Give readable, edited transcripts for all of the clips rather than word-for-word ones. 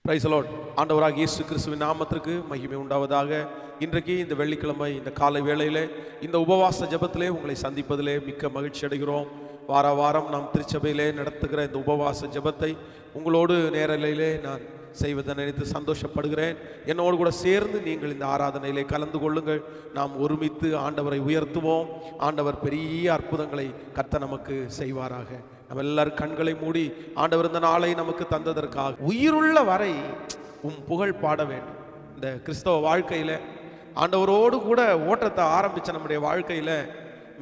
Praise the Lord. ஆண்டவராக இயேசு கிறிஸ்துவின் நாமத்திற்கு மகிமை உண்டாவதாக. இன்றைக்கு இந்த வெள்ளிக்கிழமை இந்த காலை வேளையிலே இந்த உபவாச ஜெபத்திலே உங்களை சந்திப்பதிலே மிக்க மகிழ்ச்சி அடைகிறோம். வார வாரம் நாம் திருச்சபையிலே நடத்துகிற இந்த உபவாச ஜெபத்தை உங்களோடு நேரலையிலே நான் செய்வதை நினைத்து சந்தோஷப்படுகிறேன். என்னோடு கூட சேர்ந்து நீங்கள் இந்த ஆராதனையிலே கலந்து கொள்ளுங்கள். நாம் ஒருமித்து ஆண்டவரை உயர்த்துவோம். ஆண்டவர் பெரிய அற்புதங்களை கர்த்தர் நமக்கு செய்வாராக. நம்ம எல்லாரும் கண்களை மூடி ஆண்டவர் இந்த நாளை நமக்கு தந்ததற்காக உயிருள்ள வரை புகழ் பாட வேண்டும். இந்த கிறிஸ்தவ வாழ்க்கையில ஆண்டவரோடு கூட ஓட்டத்தை ஆரம்பிச்ச நம்முடைய வாழ்க்கையில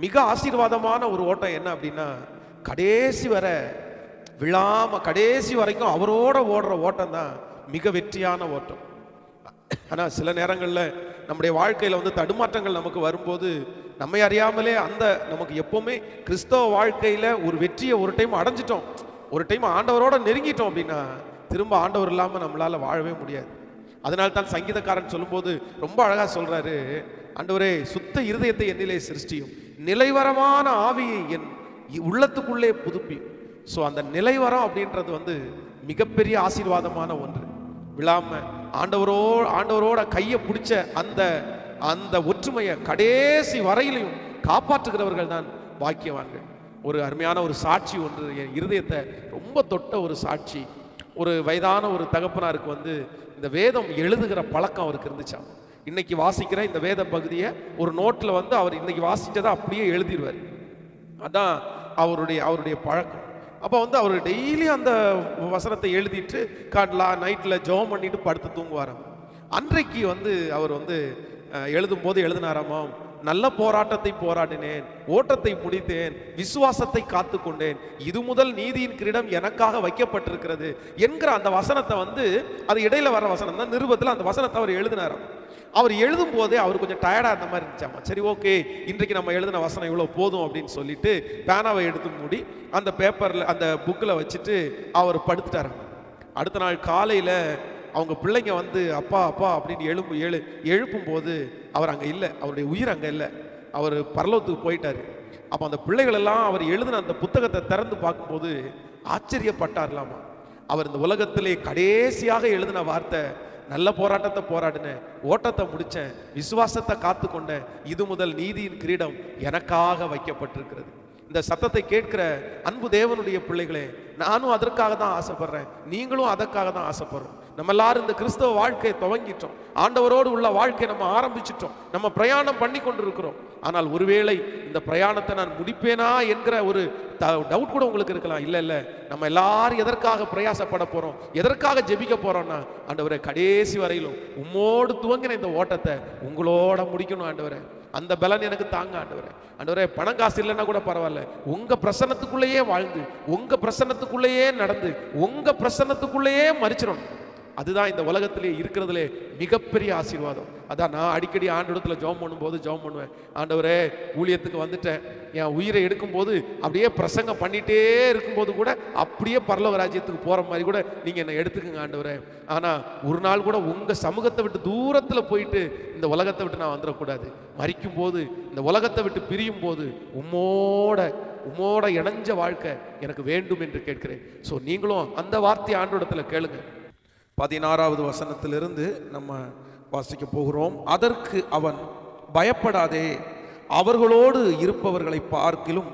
மிக ஆசீர்வாதமான ஒரு ஓட்டம் என்ன அப்படின்னா, கடைசி வரை விழாம கடைசி வரைக்கும் அவரோட ஓடுற ஓட்டம் தான் மிக வெற்றியான ஓட்டம். ஆனால் சில நேரங்களில் நம்முடைய வாழ்க்கையில் தடுமாற்றங்கள் நமக்கு வரும்போது நம்மை அறியாமலே நமக்கு எப்போவுமே கிறிஸ்தவ வாழ்க்கையில் ஒரு வெற்றியை ஒரு டைம் அடைஞ்சிட்டோம், ஒரு டைம் ஆண்டவரோட நெருங்கிட்டோம் அப்படின்னா திரும்ப ஆண்டவர் இல்லாமல் நம்மளால் வாழவே முடியாது. அதனால தான் சங்கீதக்காரன் சொல்லும்போது ரொம்ப அழகாக சொல்கிறாரு, ஆண்டவரே சுத்த இருதயத்தை என்னிலே சிருஷ்டியும், நிலைவரமான ஆவியை என் உள்ளத்துக்குள்ளே புதுப்பி. ஸோ அந்த நிலைவரம் அப்படின்றது மிகப்பெரிய ஆசீர்வாதமான ஒன்று. விழாம ஆண்டவரோட கையை பிடிச்ச அந்த ஒற்றுமையை கடைசி வரையிலையும் காப்பாற்றுகிறவர்கள் தான் பாக்கியவான்கள். ஒரு அருமையான ஒரு சாட்சி ஒன்று என் இருதயத்தை ரொம்ப தொட்ட ஒரு சாட்சி. ஒரு வயதான ஒரு தகப்பனாருக்கு இந்த வேதம் எழுதுகிற பழக்கம் அவருக்கு இருந்துச்சாம். இன்னைக்கு வாசிக்கிற இந்த வேத பகுதியை ஒரு நோட்டில் அவர் இன்னைக்கு வாசிச்சதை அப்படியே எழுதிடுவார். அதான் அவருடைய பழக்கம். அப்போ அவர் டெய்லி அந்த வசனத்தை எழுதிட்டு நைட்டில் ஜெபம் பண்ணிட்டு படுத்து தூங்குவாராம். அன்றைக்கு அவர் எழுதும் போது எழுதினாராமாம், நல்ல போராட்டத்தை போராடினேன், ஓட்டத்தை முடித்தேன், விசுவாசத்தை காத்து கொண்டேன், இது முதல் நீதியின் கிரீடம் எனக்காக வைக்கப்பட்டிருக்கிறது என்கிற அந்த வசனத்தை அது இடையில வர வசனம் தான், நிருபத்தில் அந்த வசனத்தை அவர் எழுதினாராம். அவர் எழுதும் போதே அவர் கொஞ்சம் டயர்டாக இருந்த மாதிரி இருந்துச்சாமா. சரி, ஓகே, இன்றைக்கு நம்ம எழுதின வசனம் இவ்வளோ போதும் அப்படின்னு சொல்லிட்டு பேனாவை எடுத்து மூடி அந்த பேப்பரில் அந்த புக்கில் வச்சுட்டு அவர் படுத்துட்டாராம். அடுத்த நாள் காலையில் அவங்க பிள்ளைங்க அப்பா அப்பா அப்படின்னு எழுப்பும் போது அவர் அங்கே இல்லை, அவருடைய உயிர் அங்கே இல்லை, அவர் பரலோகத்துக்கு போயிட்டார். அப்போ அந்த பிள்ளைகள் எல்லாம் அவர் எழுதின அந்த புத்தகத்தை திறந்து பார்க்கும்போது ஆச்சரியப்பட்டார்லாமா. அவர் இந்த உலகத்திலே கடைசியாக எழுதின வார்த்தை, நல்ல போராட்டத்தை போராடினேன், ஓட்டத்தை முடித்தேன், விசுவாசத்தை காத்து கொண்டேன், இது முதல் நீதியின் கிரீடம் எனக்காக வைக்கப்பட்டிருக்கிறது. இந்த சத்தத்தை கேட்கிற அன்பு தேவனுடைய பிள்ளைகளே, நானும் அதற்காக தான் ஆசைப்படுறேன், நீங்களும் அதற்காக தான் ஆசைப்படுறோம். நம்ம எல்லாரும் இந்த கிறிஸ்தவ வாழ்க்கையை துவங்கிட்டோம், ஆண்டவரோடு உள்ள வாழ்க்கையை நம்ம ஆரம்பிச்சிட்டோம், நம்ம பிரயாணம் பண்ணி கொண்டு இருக்கிறோம். ஆனால் ஒருவேளை இந்த பிரயாணத்தை நான் முடிப்பேனா என்கிற ஒரு டவுட் கூட உங்களுக்கு இருக்கலாம். இல்லை, நம்ம எல்லாரும் எதற்காக பிரயாசப்பட போறோம், எதற்காக ஜெபிக்க போறோம்னா, ஆண்டவரே கடைசி வரையிலும் உம்மோடு துவங்கின இந்த ஓட்டத்தை உங்களோட முடிக்கணும் ஆண்டவரே, அந்த பலன் எனக்கு தாங்க ஆண்டவரே. பணம் காசு இல்லைன்னா கூட பரவாயில்ல, உங்க பிரசன்னத்துக்குள்ளேயே வாழ்ந்து, உங்க பிரசன்னத்துக்குள்ளேயே நடந்து, உங்க பிரசன்னத்துக்குள்ளேயே மரிச்சிடணும். அதுதான் இந்த உலகத்திலே இருக்கிறதுலே மிகப்பெரிய ஆசீர்வாதம். அதான் நான் அடிக்கடி ஆண்டவரத்துல ஜெபம் பண்ணுவேன், ஆண்டவரே ஊழியத்துக்கு வந்துட்டேன், என் உயிரை எடுக்கும்போது அப்படியே பிரசங்கம் பண்ணிட்டே இருக்கும்போது கூட அப்படியே பரலோக ராஜ்யத்துக்கு போற மாதிரி கூட நீங்க என்னை எடுத்துக்கங்க ஆண்டவரே. ஆனா ஒரு நாள் கூட உங்க சமூகத்தை விட்டு தூரத்துல போயிட்டு இந்த உலகத்தை விட்டு நான் வந்துடக்கூடாது. மரிக்கும் போது, இந்த உலகத்தை விட்டு பிரியும் போது உம்மோட இணைஞ்ச வாழ்க்கை எனக்கு வேண்டும் என்று கேட்கிறேன். ஸோ நீங்களும் அந்த வார்த்தையை ஆண்டவரத்துல கேளுங்க. 16வது வசனத்திலிருந்து நம்ம வாசிக்க போகிறோம். அதற்கு அவன், பயப்படாதே, அவர்களோடு இருப்பவர்களை பார்க்கிலும்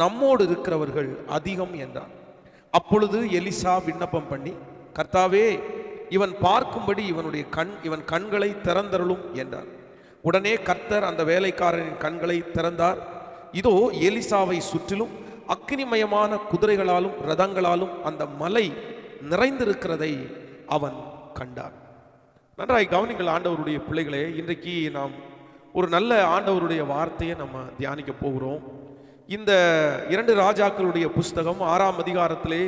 நம்மோடு இருக்கிறவர்கள் அதிகம் என்றான். அப்பொழுது எலிசா விண்ணப்பம் பண்ணி, கர்த்தாவே, இவன் பார்க்கும்படி இவன் கண்களை திறந்தருளும் என்றார். உடனே கர்த்தர் அந்த வேலைக்காரனின் கண்களை திறந்தார். இதோ எலிசாவை சுற்றிலும் அக்கினிமயமான குதிரைகளாலும் ரதங்களாலும் அந்த மலை நிறைந்திருக்கிறதை அவன் கண்டான். நன்றாய் கவனிங்கள் ஆண்டவருடைய பிள்ளைகளே, இன்றைக்கு நாம் ஒரு நல்ல ஆண்டவருடைய வார்த்தையை நம்ம தியானிக்க போகிறோம். இந்த 2 ராஜாக்களுடைய புஸ்தகம் 6ஆம் அதிகாரத்திலே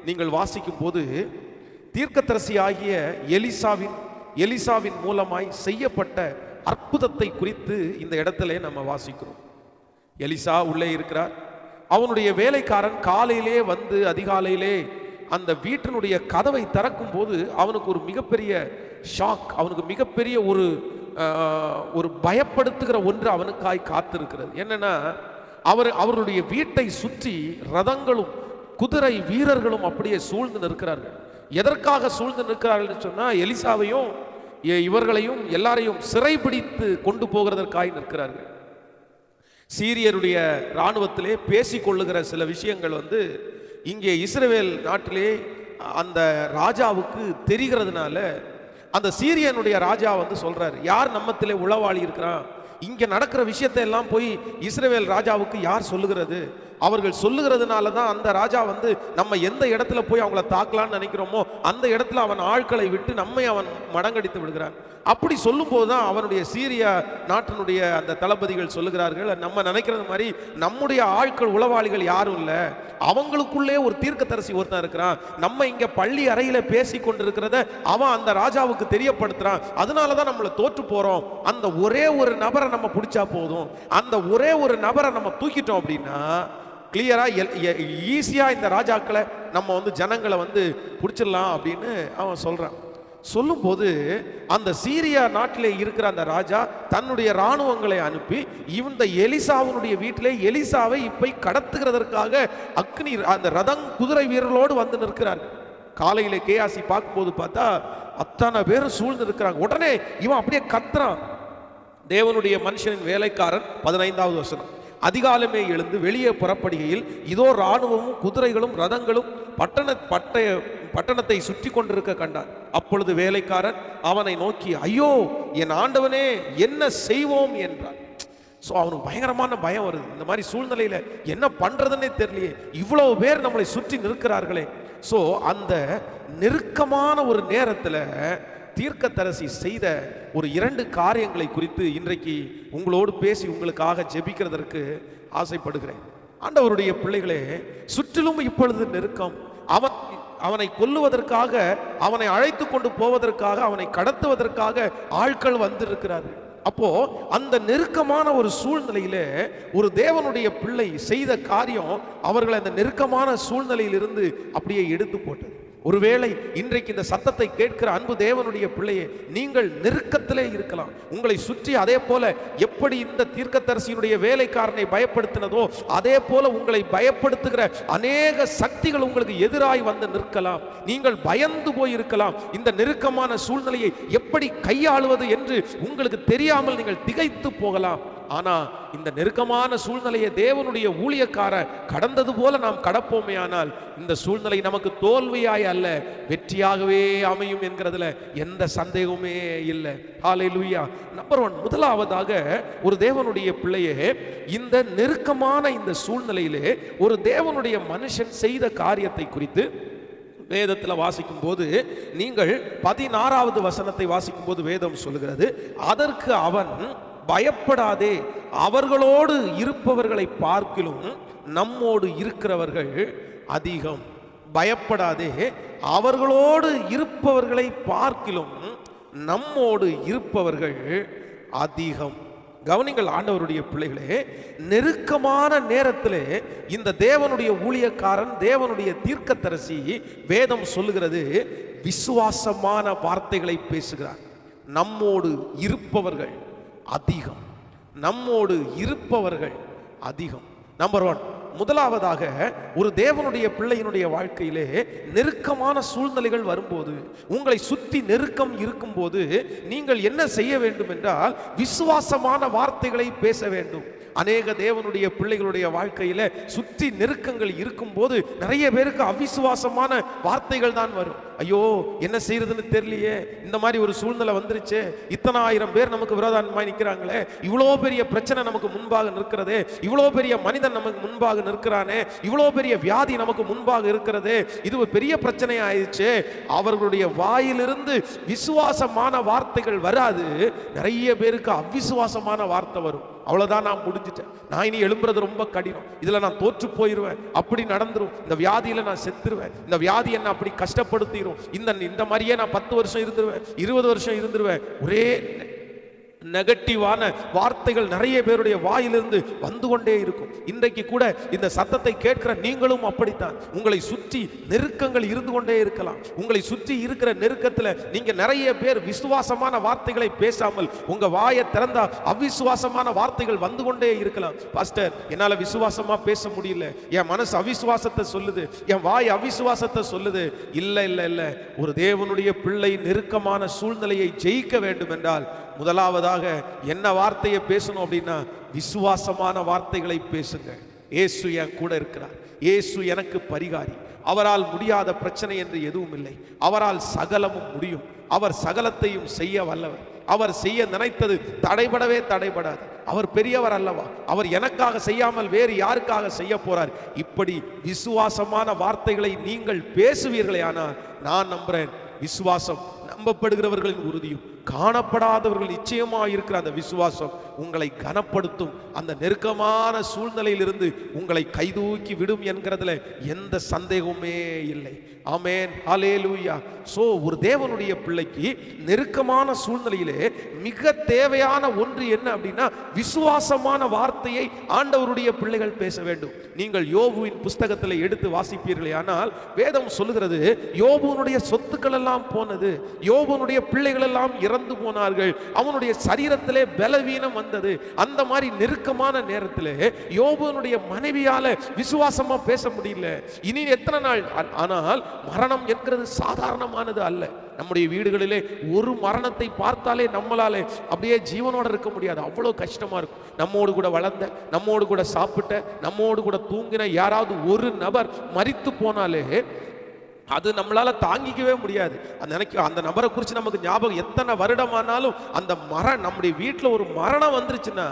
நீங்கள் வாசிக்கும் போது தீர்க்கதரிசி ஆகிய எலிசாவின் மூலமாய் செய்யப்பட்ட அற்புதத்தை குறித்து இந்த இடத்துல நம்ம வாசிக்கிறோம். எலிசா உள்ளே இருக்கிறார். அவனுடைய வேலைக்காரன் காலையிலே அதிகாலையிலே அந்த வீட்டினுடைய கதவை திறக்கும் போது அவனுக்கு ஒரு மிகப்பெரிய ஷாக், அவனுக்கு மிகப்பெரிய ஒரு பயப்படுத்துகிற ஒன்று அவனுக்காய் காத்திருக்கிறது. என்னன்னா, அவர்களுடைய வீட்டை சுற்றி ரதங்களும் குதிரை வீரர்களும் அப்படியே சூழ்ந்து நிற்கிறார்கள். எதற்காக சூழ்ந்து நிற்கிறார்கள் சொன்னா, எலிசாவையும் இவர்களையும் எல்லாரையும் சிறைபிடித்து கொண்டு போகிறதற்காக நிற்கிறார்கள். சீரியருடைய இராணுவத்திலே பேசிக்கொள்ளுகிற சில விஷயங்கள் இங்கே இஸ்ரவேல் நாட்டிலே அந்த ராஜாவுக்கு தெரிகிறதுனால அந்த சீரியனுடைய ராஜா சொல்றாரு, யார் நம்மத்திலே உளவாளி இருக்கிறான், இங்க நடக்கிற விஷயத்தை எல்லாம் போய் இஸ்ரவேல் ராஜாவுக்கு யார் சொல்லுகிறது? அவர்கள் சொல்லுகிறதுனால தான் அந்த ராஜா நம்ம எந்த இடத்துல போய் அவங்கள தாக்கலான்னு நினைக்கிறோமோ அந்த இடத்துல அவன் ஆட்களை விட்டு நம்மை அவன் மடங்கடித்து விடுகிறான். அப்படி சொல்லும் போதுதான் அவனுடைய சீரியா நாட்டினுடைய அந்த தளபதிகள் சொல்லுகிறார்கள், நம்ம நினைக்கிறது மாதிரி நம்முடைய ஆட்கள் உளவாளிகள் யாரும் இல்லை, அவங்களுக்குள்ளே ஒரு தீர்க்கதரிசி ஒருத்தன் இருக்கிறான், நம்ம இங்க பள்ளி அறையில பேசி கொண்டிருக்கிறத அவன் அந்த ராஜாவுக்கு தெரியப்படுத்துறான், அதனாலதான் நம்மளை தோற்று போறோம். அந்த ஒரே ஒரு நபரை நம்ம பிடிச்சா போதும், அந்த ஒரே ஒரு நபரை நம்ம தூக்கிட்டோம் அப்படின்னா கிளியரா ஈஸியா இந்த ராஜாக்களை நம்ம ஜனங்களை பிடிச்சிடலாம் அப்படின்னு அவன் சொல்றான். சொல்லும் போது அந்த சீரியா நாட்டிலே இருக்கிற அந்த ராஜா தன்னுடைய இராணுவங்களை அனுப்பி இந்த எலிசாவுடைய வீட்டிலே எலிசாவை இப்ப கடத்துகிறதற்காக அக்னி அந்த ரதம் குதிரை வீரர்களோடு நிற்கிறார்கள். காலையில கேயாசி பார்க்கும்போது பார்த்தா அத்தனை பேரும் சூழ்ந்து இருக்கிறாங்க. உடனே இவன் அப்படியே கத்துறான். தேவனுடைய மனுஷனின் வேலைக்காரன் 15வது வசனம், அதிகாலமே எழுந்து வெளியே புறப்படுகையில் இதோ இராணுவமும் குதிரைகளும் ரதங்களும் பட்டணத்தை சுற்றி கொண்டிருக்க கண்டான். அப்பொழுது வேலைக்காரன் அவனை நோக்கி, ஐயோ என் ஆண்டவனே, என்ன செய்வோம் என்றான். ஸோ அவனுக்கு பயங்கரமான பயம் வருது. இந்த மாதிரி சூழ்நிலையில என்ன பண்றதுன்னே தெரியலையே, இவ்வளவு பேர் நம்மளை சுற்றி நிற்கிறார்களே. ஸோ அந்த நெருக்கமான ஒரு நேரத்தில் தீர்க்கதரிசி செய்த ஒரு 2 காரியங்களை குறித்து இன்றைக்கு உங்களோடு பேசி உங்களுக்காக ஜெபிக்கிறதற்கு ஆசைப்படுகிறேன். ஆண்டவருடைய பிள்ளைகளே, சுற்றிலும் இப்பொழுது நெருக்கம். அவனை கொல்லுவதற்காக, அவனை அழைத்து கொண்டு போவதற்காக, அவனை கடத்துவதற்காக ஆட்கள் வந்திருக்கிறார்கள். அப்போ அந்த நெருக்கமான ஒரு சூழ்நிலையில ஒரு தேவனுடைய பிள்ளை செய்த காரியம் அவர்களை அந்த நெருக்கமான சூழ்நிலையிலிருந்து அப்படியே எடுத்து போட்டது. ஒருவேளை இன்றைக்கு இந்த சத்தத்தை கேட்கிற அன்பு தேவனுடைய பிள்ளையே, நீங்கள் நெருக்கத்திலே இருக்கலாம். உங்களை சுற்றி அதே போல எப்படி இந்த தீர்க்கதரிசியினுடைய வேலைக்காரனை பயப்படுத்தினதோ அதே போல உங்களை பயப்படுத்துகிற அநேக சக்திகள் உங்களுக்கு எதிராய் நிற்கலாம். நீங்கள் பயந்து போய் இருக்கலாம். இந்த நெருக்கமான சூழ்நிலையை எப்படி கையாளுவது என்று உங்களுக்கு தெரியாமல் நீங்கள் திகைத்து போகலாம். ஆனா இந்த நெருக்கமான சூழ்நிலையை தேவனுடைய ஊழியக்கார கடந்தது போல நாம் கடப்போமே ஆனால் இந்த சூழ்நிலை நமக்கு தோல்வியாய் அல்ல, வெற்றியாகவே அமையும் என்கிறதுல எந்த சந்தேகமே இல்லை. ஹல்லேலூயா. நம்பர் 1, முதலாவதாக ஒரு தேவனுடைய பிள்ளையே, இந்த நெருக்கமான இந்த சூழ்நிலையிலே ஒரு தேவனுடைய மனுஷன் செய்த காரியத்தை குறித்து வேதத்தில் வாசிக்கும் போது நீங்கள் 16வது வசனத்தை வாசிக்கும் போது வேதம் சொல்லுகிறது, அதற்கு அவன், பயப்படாதே, அவர்களோடு இருப்பவர்களை பார்க்கிலும் நம்மோடு இருக்கிறவர்கள் அதிகம். பயப்படாதே, அவர்களோடு இருப்பவர்களை பார்க்கிலும் நம்மோடு இருப்பவர்கள் அதிகம். கவனிங்கள் ஆண்டவருடைய பிள்ளைகளே, நெருக்கமான நேரத்திலே இந்த தேவனுடைய ஊழியக்காரன், தேவனுடைய தீர்க்கதரிசி, வேதம் சொல்லுகிறது, விசுவாசமான வார்த்தைகளை பேசுகிறார். நம்மோடு இருப்பவர்கள் அதிகம், நம்மோடு இருப்பவர்கள் அதிகம். நம்பர் 1, முதலாவதாக ஒரு தேவனுடைய பிள்ளையினுடைய வாழ்க்கையிலே நெருக்கமான சூழ்நிலைகள் வரும்போது, உங்களை சுற்றி நெருக்கம் இருக்கும்போது நீங்கள் என்ன செய்ய வேண்டும் என்றால் விசுவாசமான வார்த்தைகளை பேச வேண்டும். அநேக தேவனுடைய பிள்ளைகளுடைய வாழ்க்கையில சுற்றி நெருக்கங்கள் இருக்கும்போது நிறைய பேருக்கு அவிசுவாசமான வார்த்தைகள் தான் வரும். ஐயோ என்ன செய்யறதுன்னு தெரியலையே, இந்த மாதிரி ஒரு சூழ்நிலை வந்துருச்சு, இத்தனை ஆயிரம் பேர் நமக்கு விரோதமாய் நிற்கிறாங்களே, இவ்வளோ பெரிய பிரச்சனை நமக்கு முன்பாக நிற்கிறதே, இவ்வளோ பெரிய மனிதன் நமக்கு முன்பாக நிற்கிறானே, இவ்வளோ பெரிய வியாதி நமக்கு முன்பாக இருக்கிறதே, இது ஒரு பெரிய பிரச்சனை ஆயிடுச்சு. அவர்களுடைய வாயிலிருந்து விசுவாசமான வார்த்தைகள் வராது, நிறைய பேருக்கு அவிசுவாசமான வார்த்தை வரும். அவ்வளவுதான், நான் முடிஞ்சிட்டேன், நான் இனி எழும்புறது ரொம்ப கடினம், இதுல நான் தோற்று போயிருவேன், அப்படி நடந்துரும், இந்த வியாதியில நான் செத்துருவேன், இந்த வியாதி என்ன அப்படி கஷ்டப்படுத்திடும், இந்த மாதிரியே நான் 10 வருஷம் இருந்துருவேன், 20 வருஷம் இருந்துருவேன். ஒரே நெகட்டிவான வார்த்தைகள் நிறைய பேருடைய வாயிலிருந்து வந்து கொண்டே இருக்கும். இன்றைக்கு கூட இந்த சத்தத்தை கேட்கிற நீங்களும் அப்படித்தான். உங்களை சுற்றி நெருக்கங்கள் இருந்து கொண்டே இருக்கலாம். உங்களை சுற்றி இருக்கிற நெருக்கத்தில் நீங்க நிறைய பேர் விசுவாசமான வார்த்தைகளை பேசாமல் உங்க வாயை திறந்தா அவிசுவாசமான வார்த்தைகள் வந்து கொண்டே இருக்கலாம். பாஸ்டர், என்னால விசுவாசமா பேச முடியல, என் மனசு அவிசுவாசத்தை சொல்லுது, என் வாய் அவிசுவாசத்தை சொல்லுது. இல்ல இல்ல இல்ல, ஒரு தேவனுடைய பிள்ளை நெருக்கமான சூழ்நிலையை ஜெயிக்க வேண்டும் என்றால் முதலாவதாக என்ன வார்த்தையை பேசணும் அப்படின்னா, விசுவாசமான வார்த்தைகளை பேசுங்க. இயேசு என் கூட இருக்கிறார், இயேசு எனக்கு பரிகாரி, அவரால் முடியாத பிரச்சனை என்று எதுவும் இல்லை, அவரால் சகலமும் முடியும், அவர் சகலத்தையும் செய்ய வல்லவர், அவர் செய்ய நினைத்தது தடைபடவே தடைபடாது, அவர் பெரியவர் அல்லவா, அவர் எனக்காக செய்யாமல் வேறு யாருக்காக செய்ய போறார். இப்படி விசுவாசமான வார்த்தைகளை நீங்கள் பேசுவீர்களே, ஆனால் நான் நம்புறேன், விசுவாசம் நம்பப்படுகிறவர்களின் உறுதியும் காணப்படாதவர்கள் நிச்சயமாக இருக்கிற அந்த விசுவாசம் உங்களை கனப்படுத்தும். அந்த நெருக்கமான சூழ்நிலையிலிருந்து உங்களை கைதூக்கி விடும் என்கிறதுல எந்த சந்தேகமே இல்லை. ஆமென், ஹல்லேலூயா. சோ ஒரு தேவனுடைய பிள்ளைக்கு நெருக்கமான சூழ்நிலையிலே மிக தேவையான ஒன்று என்ன அப்படின்னா, விசுவாசமான வார்த்தையை ஆண்டவருடைய பிள்ளைகள் பேச வேண்டும். நீங்கள் யோபுவின் புஸ்தகத்தில் எடுத்து வாசிப்பீர்களே, ஆனால் வேதம் சொல்லுகிறது, யோபுனுடைய சொத்துக்கள் எல்லாம் போனது, யோபுனுடைய பிள்ளைகள் எல்லாம் இறந்து போனார்கள், அவனுடைய சரீரத்திலே பலவீனம் வந்தது. அந்த மாதிரி நெருக்கமான நேரத்திலே யோபுனுடைய மனைவியால விசுவாசமா பேச முடியல. இனி எத்தனை நாள்? ஆனால் மரணம் என்கிறது சாதாரணமானது அல்ல. நம்முடைய வீடுகளிலே ஒரு மரணத்தை பார்த்தாலே நம்மளாலே அப்படியே ஜீவனோட இருக்க முடியாது, அவ்வளோ கஷ்டமா இருக்கும். நம்மோடு கூட வளர்ந்த, நம்மோடு கூட சாப்பிட்ட, நம்மோடு கூட தூங்கின யாராவது ஒரு நபர் மரித்து போனாலே அது நம்மளால தாங்கிக்கவே முடியாது. அந்த நபரை குறித்து நமக்கு ஞாபகம் எத்தனை வருடமானாலும் அந்த நம்முடைய வீட்டில் ஒரு மரணம் வந்துருச்சுன்னா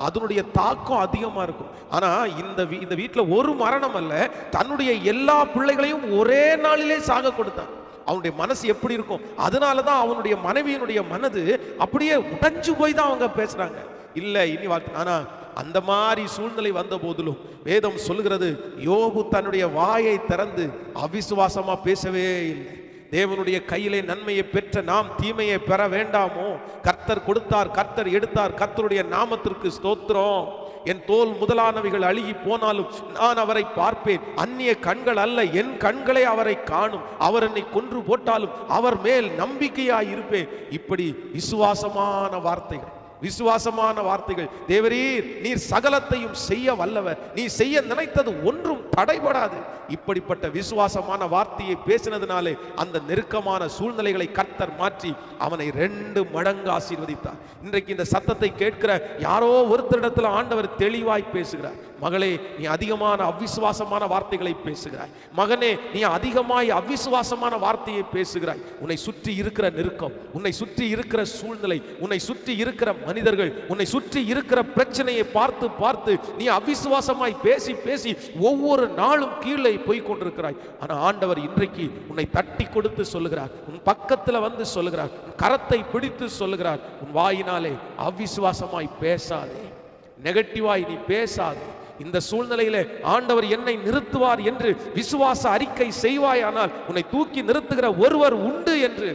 அதனுடைய தாக்கம் அதிகமாக இருக்கும். ஆனால் இந்த வீட்டில் ஒரு மரணம் அல்ல, தன்னுடைய எல்லா பிள்ளைகளையும் ஒரே நாளிலே சாக கொடுத்தான். அவனுடைய மனசு எப்படி இருக்கும்? அதனால தான் அவனுடைய மனைவியினுடைய மனது அப்படியே உடைஞ்சு போய் தான் அவங்க பேசுறாங்க. இல்லை இனி ஆனா அந்த மாதிரி சூழ்நிலை வந்த போதிலும் வேதம் சொல்லுகிறது, யோபு தன்னுடைய வாயை திறந்து அவிசுவாசமா பேசவே இல்லை. தேவனுடைய கையிலே நன்மையை பெற்ற நாம் தீமையை பெற வேண்டாமோ? கர்த்தர் கொடுத்தார், கர்த்தர் எடுத்தார், கர்த்தருடைய நாமத்திற்கு ஸ்தோத்திரம். என் தோல் முதலானவைகள் அழுகி போனாலும் நான் அவரை பார்ப்பேன், அந்நிய கண்கள் அல்ல, என் கண்களே அவரை காணும். அவர் என்னை கொன்று போட்டாலும் அவர் மேல் நம்பிக்கையாய் இருப்பேன். இப்படி விசுவாசமான வார்த்தைகள், விசுவாசமான வார்த்தைகள். தேவரீர், நீர் சகலத்தையும் செய்ய வல்லவர், நீ செய்ய நினைத்தது ஒன்றும் தடைபடாது. இப்படிப்பட்ட விசுவாசமான வார்த்தையை பேசினதுனாலே அந்த நெருக்கமான சூழ்நிலைகளை கர்த்தர் மாற்றி அவனை 2 மடங்கு ஆசீர்வதித்தார். இன்றைக்கு இந்த சத்தத்தை கேட்கிற யாரோ ஒருத்தரிடத்துல ஆண்டவர் தெளிவாய் பேசுகிறார். மகளே, நீ அதிகமான அவிசுவாசமான வார்த்தைகளை பேசுகிறாய். மகனே, நீ அதிகமாய் அவிசுவாசமான வார்த்தையை பேசுகிறாய். உன்னை சுற்றி இருக்கிற நெருக்கம், உன்னை சுற்றி இருக்கிற சூழ்நிலை, உன்னை சுற்றி இருக்கிற மனிதர்கள், உன்னை சுற்றி இருக்கிற பிரச்சனையை பார்த்து பார்த்து நீ அவிசுவாசமாய் பேசி பேசி ஒவ்வொரு நாளும் கீழே போய் கொண்டிருக்கிறாய். ஆனா ஆண்டவர் இன்றைக்கு உன்னை தட்டி கொடுத்து சொல்லுகிறார், உன் பக்கத்துல வந்து சொல்லுகிறார், உன் கரத்தை பிடித்து சொல்லுகிறார், உன் வாயினாலே அவிசுவாசமாய் பேசாதே, நெகட்டிவாய் நீ பேசாதே. இந்த சூழ்நிலையில ஆண்டவர் என்னை நிறுத்துவார் என்று விசுவாச அறிக்கை செய்வாயானால் உன்னை தூக்கி நிறுத்துகிற ஒருவர் உண்டு என்று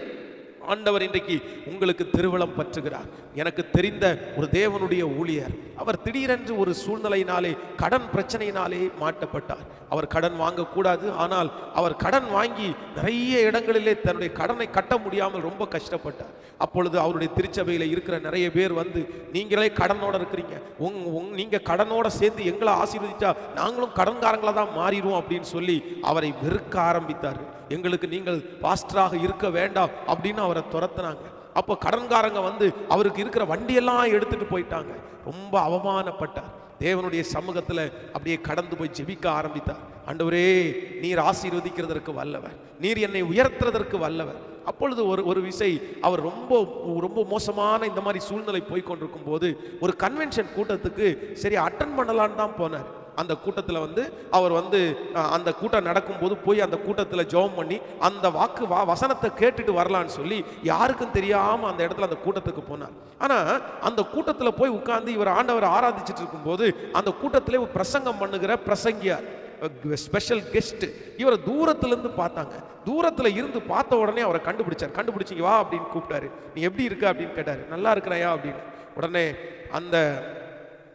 ஆண்டவர் இன்றைக்கு உங்களுக்கு திருவளம் பற்றுகிறார். எனக்கு தெரிந்த ஒரு தேவனுடைய ஊழியர், அவர் திடீரென்று ஒரு சூழ்நிலையினாலே கடன் பிரச்சனையினாலே மாட்டப்பட்டார். அவர் கடன் வாங்கக்கூடாது, ஆனால் அவர் கடன் வாங்கி நிறைய இடங்களிலே தன்னுடைய கடனை கட்ட முடியாமல் ரொம்ப கஷ்டப்பட்டார். அப்பொழுது அவருடைய திருச்சபையில் இருக்கிற நிறைய பேர் வந்து, நீங்களே கடனோட இருக்கிறீங்க, நீங்க கடனோட சேர்ந்து எங்களை ஆசீர்வதிச்சா நாங்களும் கடன்காரங்களா தான் மாறிடுவோம் அப்படின்னு சொல்லி அவரை வெறுக்க ஆரம்பித்தார். எங்களுக்கு நீங்கள் பாஸ்டராக இருக்க வேண்டாம் அப்படின்னு அவரை துரத்துனாங்க. அப்போ கடன்காரங்க வந்து அவருக்கு இருக்கிற வண்டியெல்லாம் எடுத்துட்டு போயிட்டாங்க. ரொம்ப அவமானப்பட்டார். தேவனுடைய சமூகத்தில் அப்படியே கடந்து போய் ஜெபிக்க ஆரம்பித்தார். ஆண்டவரே, நீர் ஆசீர்வதிக்கிறதற்கு வல்லவர், நீர் என்னை உயர்த்துறதற்கு வல்லவர். அப்பொழுது ஒரு விசை அவர் ரொம்ப ரொம்ப மோசமான இந்த மாதிரி சூழ்நிலை போய் கொண்டிருக்கும் போது ஒரு கன்வென்ஷன் கூட்டத்துக்கு சரி அட்டன் பண்ணலான்னு தான் போனார். அந்த கூட்டத்தில் வந்து அவர் வந்து அந்த கூட்டம் நடக்கும்போது போய் அந்த கூட்டத்தில் ஜெபம் பண்ணி அந்த வசனத்தை கேட்டுட்டு வரலான்னு சொல்லி யாருக்கும் தெரியாமல் அந்த இடத்துல அந்த கூட்டத்துக்கு போனார். ஆனால் அந்த கூட்டத்தில் போய் உட்கார்ந்து இவர் ஆண்டவரை ஆராதிச்சுட்டு இருக்கும்போது அந்த கூட்டத்திலே பிரசங்கம் பண்ணுகிற பிரசங்கியார், ஸ்பெஷல் கெஸ்ட், இவரை தூரத்திலிருந்து பார்த்தாங்க. தூரத்தில் இருந்து பார்த்த உடனே அவரை கண்டுபிடிச்சிங்க வா அப்படின்னு கூப்பிட்டாரு. நீ எப்படி இருக்க அப்படின்னு கேட்டாரு. நல்லா இருக்கிறாயா அப்படின்னு. உடனே அந்த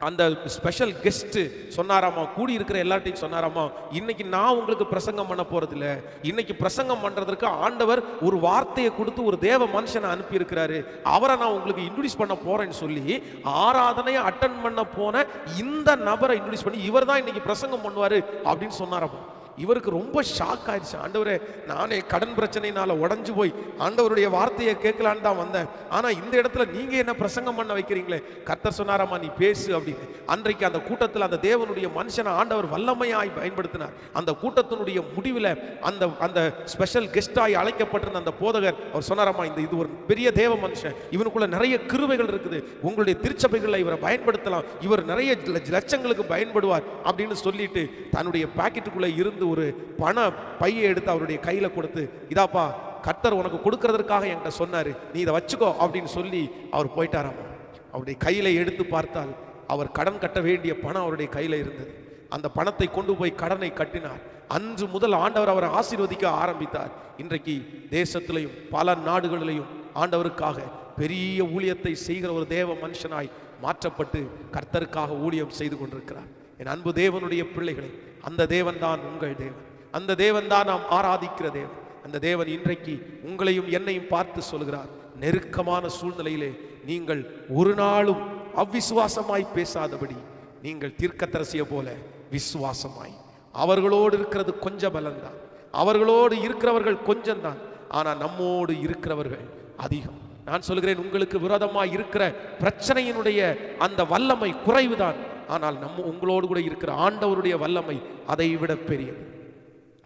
அந்த ஸ்பெஷல் கெஸ்ட் சொன்னாராமா, கூடி இருக்கிற எல்லார்ட்டையும் சொன்னாராமா, இன்னைக்கு நான் உங்களுக்கு பிரசங்கம் பண்ண போறதில்ல, இன்னைக்கு பிரசங்கம் பண்றதற்கு ஆண்டவர் ஒரு வார்த்தையை கொடுத்து ஒரு தேவ மனுஷனை அனுப்பி இருக்கிறாரு, அவரை நான் உங்களுக்கு இன்ட்ரோடியூஸ் பண்ண போறேன்னு சொல்லி ஆராதனையை அட்டன் பண்ண போன இந்த நபரை இன்ட்ரோடியூஸ் பண்ணி இவர் தான் இன்னைக்கு பிரசங்கம் பண்ணுவாரு அப்படின்னு சொன்னாராமா. இவருக்கு ரொம்ப ஷாக் ஆயிடுச்சு. ஆண்டவரே, நானே கடன் பிரச்சனையினால உடஞ்சு போய் ஆண்டவருடைய வார்த்தையை கேட்கலான்னு தான் வந்தேன், ஆனா இந்த இடத்துல நீங்க என்ன பிரசங்கம் பண்ண வைக்கிறீங்களே. கர்த்தர் சொன்னாராமா, நீ பேசு அப்படின்னு. அன்றைக்கு அந்த கூட்டத்தில் அந்த தேவனுடைய மனுஷனை ஆண்டவர் வல்லமையாய் பயன்படுத்தினார். அந்த கூட்டத்தினுடைய முடிவில் அந்த அந்த ஸ்பெஷல் கெஸ்டாய் அழைக்கப்பட்டிருந்த அந்த போதகர் அவர் சொன்னாராமா, இது ஒரு பெரிய தேவ மனுஷன், இவனுக்குள்ள நிறைய கிருபைகள் இருக்குது, உங்களுடைய திருச்சபைகளில் இவரை பயன்படுத்தலாம், இவர் நிறைய லட்சங்களுக்கு பயன்படுவார் அப்படின்னு சொல்லிட்டு தன்னுடைய பாக்கெட்டுக்குள்ள இருந்து ஒரு பண பையை எடுத்து அவருடைய கையில கொடுத்து, இதாப்பா கர்த்தர் உனக்கு கொடுக்கிறதுக்காக என்கிட்ட சொன்னாரு, நீ இதை வச்சுக்கோ அப்படின்னு சொல்லி அவர் போயிட்டாராமா. அவருடைய கையில எடுத்து பார்த்தால் அவர் கடன் கட்ட வேண்டிய பணம் அவருடைய கையில இருந்தது. அந்த பணத்தை கொண்டு போய் கடனை கட்டினார். அன்று முதல் ஆண்டவர் அவரை ஆசீர்வதிக்க ஆரம்பித்தார். இன்றைக்கு தேசத்திலையும் பல நாடுகளிலையும் ஆண்டவருக்காக பெரிய ஊழியத்தை செய்கிற ஒரு தேவ மனுஷனாய் மாற்றப்பட்டு கர்த்தருக்காக ஊழியம் செய்து கொண்டிருக்கிறார். என் அன்பு தேவனுடைய பிள்ளைகளை, அந்த தேவன் தான் உங்கள் தேவன், அந்த தேவன் தான் நாம் ஆராதிக்கிற தேவன். அந்த தேவன் இன்றைக்கு உங்களையும் என்னையும் பார்த்து சொல்கிறார், நெருக்கமான சூழ்நிலையிலே நீங்கள் ஒரு நாளும் அவ்விசுவாசமாய் பேசாதபடி நீங்கள் தீர்க்கதரிசியை போல விசுவாசமாய், அவர்களோடு இருக்கிறது கொஞ்சம் பலன்தான், அவர்களோடு இருக்கிறவர்கள் கொஞ்சம் தான், ஆனா நம்மோடு இருக்கிறவர்கள் அதிகம். நான் சொல்கிறேன், உங்களுக்கு விரோதமாய் இருக்கிற பிரச்சனையினுடைய அந்த வல்லமை குறைவுதான், ஆனால் உங்களோடு கூட இருக்கிற ஆண்டவருடைய வல்லமை அதைவிட பெரியது,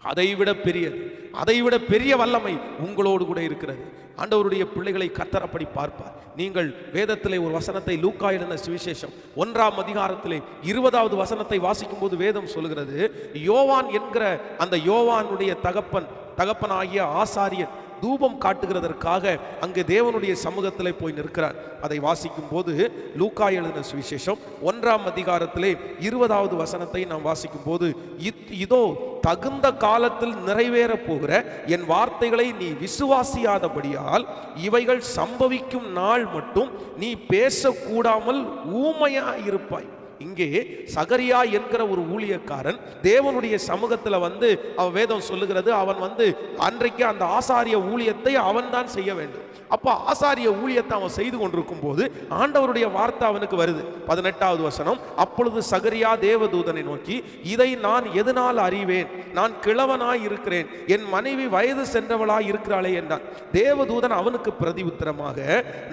அதைவிட பெரியது, அதைவிட பெரிய வல்லமை உங்களோடு கூட இருக்கிறது. ஆண்டவருடைய பிள்ளைகளை கர்த்தர் அப்படி பார்ப்பார். நீங்கள் வேதத்திலே ஒரு வசனத்தை, லூக்கா எழுதின சுவிசேஷம் 1ஆம் அதிகாரத்திலே 20வது வசனத்தை வாசிக்கும் போது வேதம் சொல்கிறது, யோவான் என்கிற அந்த யோவானுடைய தகப்பனாகிய ஆசாரியன் தூபம் காட்டுகிறதற்காக அங்கே தேவனுடைய சமூகத்திலே போய் நிற்கிறார். அதை வாசிக்கும் போது லூக்கா எழுதின சுவிசேஷம் 1ஆம் அதிகாரத்திலே 20வது வசனத்தை நாம் வாசிக்கும் போது, இதோ தகுந்த காலத்தில் நிறைவேற போகிற என் வார்த்தைகளை நீ விசுவாசியாதபடியால் இவைகள் சம்பவிக்கும் நாள் மட்டும் நீ பேசக்கூடாமல் ஊமையா இருப்பாய். இங்கே சகரியா என்கிற ஒரு ஊழியக்காரன் தேவனுடைய சமூகத்தில் வந்து வேதம் சொல்லுகிறது, அவன் அன்றைக்கு அந்த ஆசாரிய ஊழியத்தை அவன் தான் செய்ய வேண்டும். அப்போ ஆசாரிய ஊழியத்தை அவன் செய்து கொண்டிருக்கும் போது ஆண்டவருடைய வார்த்தை அவனுக்கு வருது. 18வது வசனம், அப்பொழுது சகரியா தேவதூதனை நோக்கி, இதை நான் எதனால் அறிவேன், நான் கிழவனாய் இருக்கிறேன், என் மனைவி வயது சென்றவளாய் இருக்கிறாளே என்றான். தேவதூதன் அவனுக்கு பிரதி உத்தரமாக,